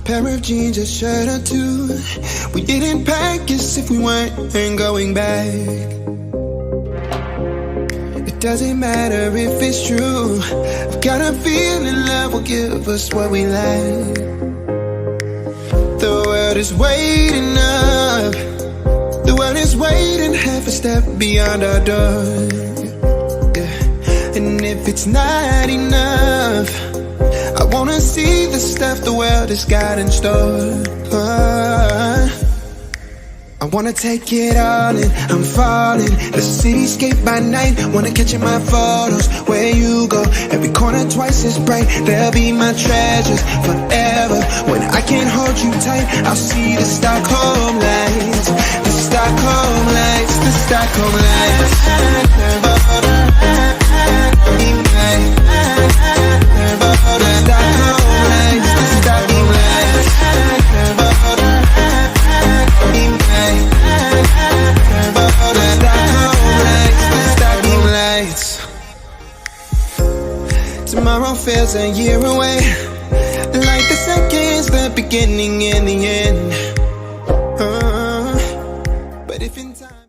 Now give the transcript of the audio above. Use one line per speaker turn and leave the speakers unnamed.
pair of jeans, a shirt or two. We didn't pack as if we weren't going back. It doesn't matter if it's true. I've got a feeling love will give us what we like. The world is waiting up. The world is waiting half a step beyond our door. Yeah. And if it's not enough, I wanna see the stuff the world has got in store. I wanna take it all in, I'm falling. The cityscape by night, wanna catch in my photos. Where you go, every corner twice as bright. They'll be my treasures forever. When I can't hold you tight, I'll see the Stockholm lights. The Stockholm lights, the Stockholm lights. Tomorrow feels a year away, like the seconds, the beginning and the end. But if in time